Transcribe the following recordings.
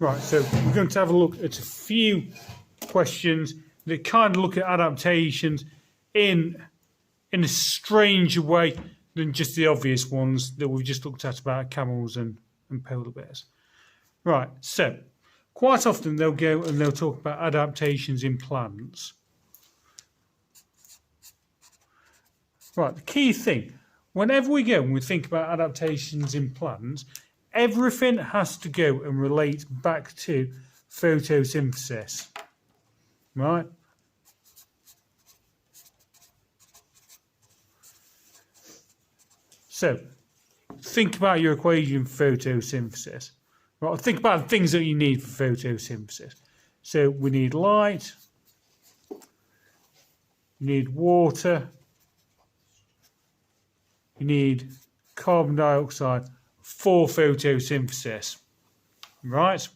Right, so we're going to have a look at a few questions that kind of look at adaptations in a stranger way than just the obvious ones that we've just looked at about camels and polar bears. Right, so quite often they'll go and they'll talk about adaptations in plants. Right, the key thing, whenever we go and we think about adaptations in plants, everything has to go and relate back to photosynthesis. Right? So, think about your equation for photosynthesis. Right, think about the things that you need for photosynthesis. So, we need light, you need water, you need carbon dioxide for photosynthesis. Right?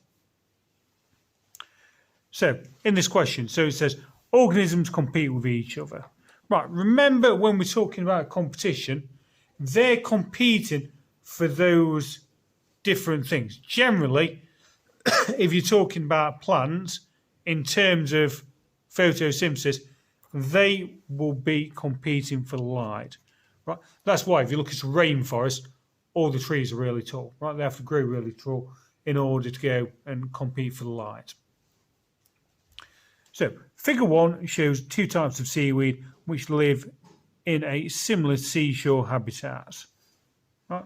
So, in this question, so it says, organisms compete with each other. Right, remember when we're talking about competition, they're competing for those different things. Generally, if you're talking about plants, in terms of photosynthesis, they will be competing for light. Right? That's why if you look at a rainforest, all the trees are really tall. Right? They have to grow really tall in order to go and compete for the light. So, figure 1 shows two types of seaweed which live in a similar seashore habitat. Right?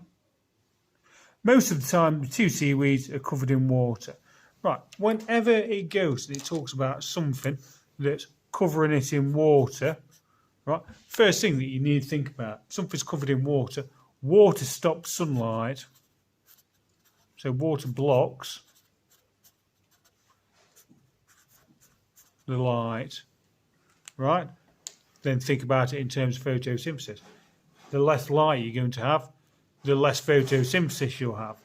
Most of the time, the two seaweeds are covered in water. Right, whenever it goes and it talks about something that's covering it in water, right, first thing that you need to think about, something's covered in water, water stops sunlight, so water blocks the light, right? Then think about it in terms of photosynthesis. The less light you're going to have, the less photosynthesis you'll have.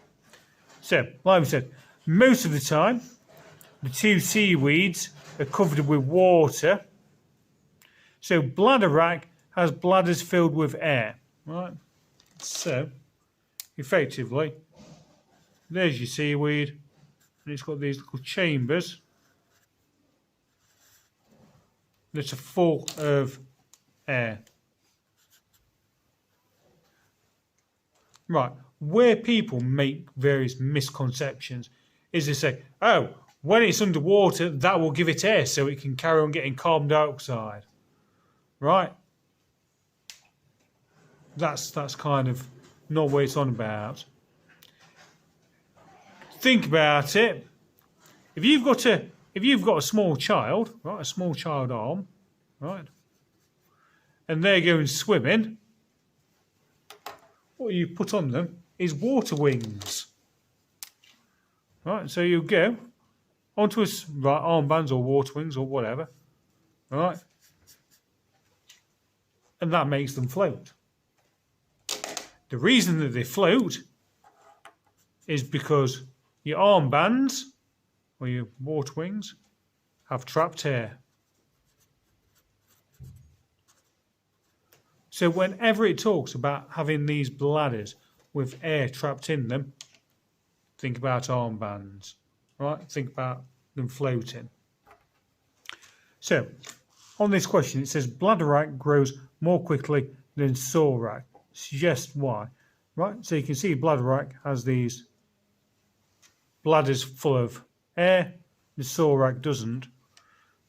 So, like we said, most of the time, the two seaweeds are covered with water. So, bladderwrack has bladders filled with air, right? So, effectively, there's your seaweed, and it's got these little chambers that are full of air. Right, where people make various misconceptions is they say, oh, when it's underwater, that will give it air so it can carry on getting carbon dioxide. Right? That's kind of not what it's on about. Think about it. If you've got a small child, right, a small child arm, right, and they're going swimming, what you put on them is water wings. Right, so you go onto armbands or water wings or whatever, right, and that makes them float. The reason that they float is because your armbands or your water wings have trapped air. So whenever it talks about having these bladders with air trapped in them, think about armbands, right? Think about them floating. So, on this question, it says bladderwrack grows more quickly than sawwrack. Suggest why, right? So you can see bladderwrack has these bladders full of air, the sawwrack doesn't.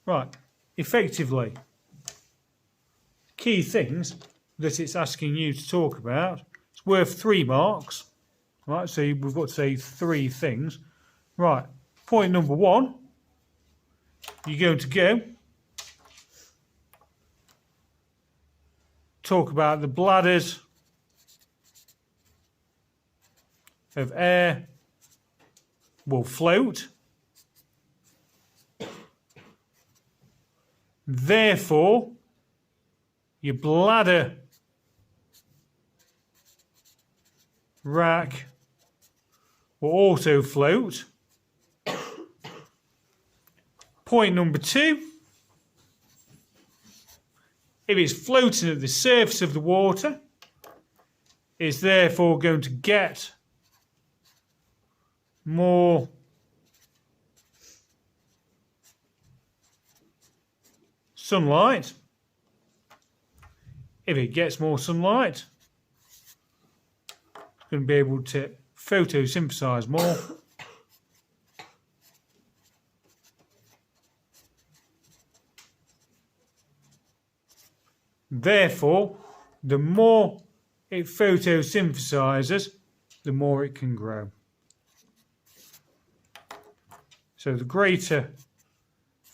Right, effectively, key things that it's asking you to talk about. It's worth 3 marks. Right, so we've got to say 3 things. Right, point number 1, you're going to go talk about the bladders of air will float. Therefore, your bladder rack will also float. Point number 2, if it's floating at the surface of the water, it's therefore going to get more sunlight. If it gets more sunlight, it's going to be able to photosynthesize more. Therefore, the more it photosynthesizes, the more it can grow. So the greater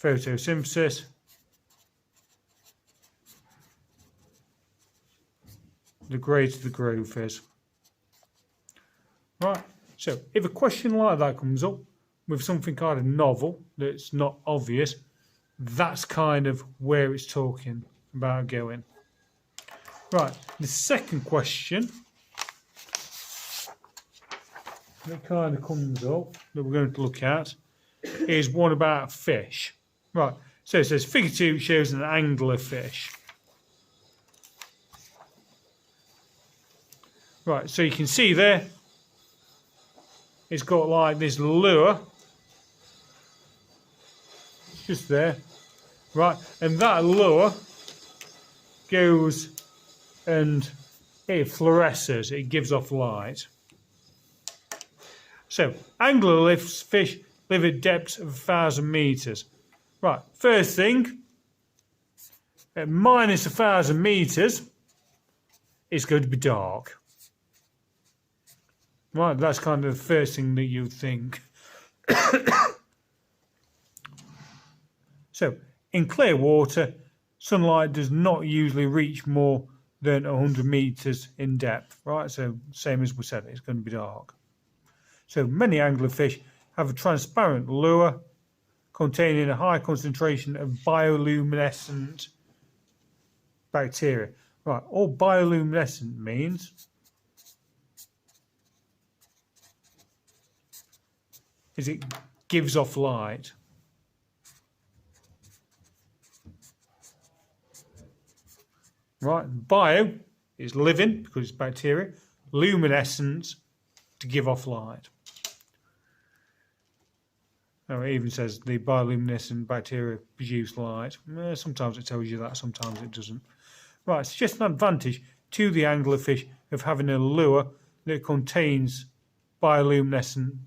photosynthesis, the greater the growth is. Right, so if a question like that comes up with something kind of novel that's not obvious, that's kind of where it's talking about going. Right, the second question that kind of comes up that we're going to look at is one about fish. Right, so it says figure 2 shows an anglerfish. Right, so you can see there, it's got like this lure, just there, right, and that lure goes and it fluoresces, it gives off light. So, anglerfish live at depths of 1,000 metres. Right, first thing, at minus 1,000 metres, it's going to be dark. Right, that's kind of the first thing that you think. So, in clear water, sunlight does not usually reach more than 100 metres in depth, right? So, same as we said, it's going to be dark. So, many anglerfish have a transparent lure containing a high concentration of bioluminescent bacteria. Right, all bioluminescent means is it gives off light. Right, bio is living because it's bacteria, luminescent to give off light. Now it even says the bioluminescent bacteria produce light. Sometimes it tells you that, sometimes it doesn't. Right, it's just an advantage to the anglerfish of having a lure that contains bioluminescent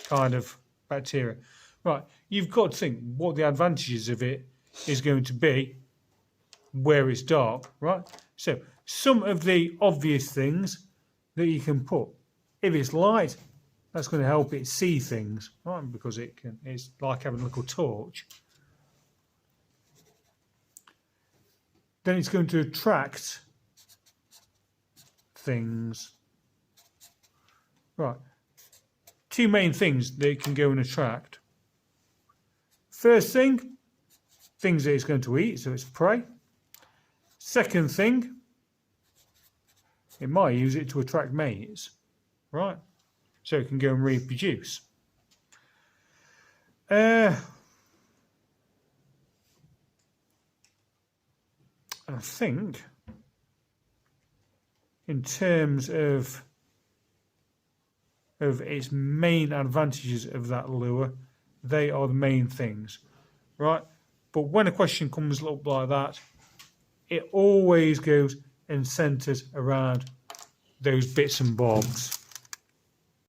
kind of bacteria. Right, you've got to think what the advantages of it is going to be where it's dark, right? So some of the obvious things that you can put, if it's light, that's going to help it see things, right? Because it's like having a little torch. Then it's going to attract things. Right. Two main things that it can go and attract. First thing, things that it's going to eat, so it's prey. Second thing, it might use it to attract mates, right? So it can go and reproduce. I think in terms of its main advantages of that lure, they are the main things, right? But when a question comes up like that, it always goes and centres around those bits and bobs.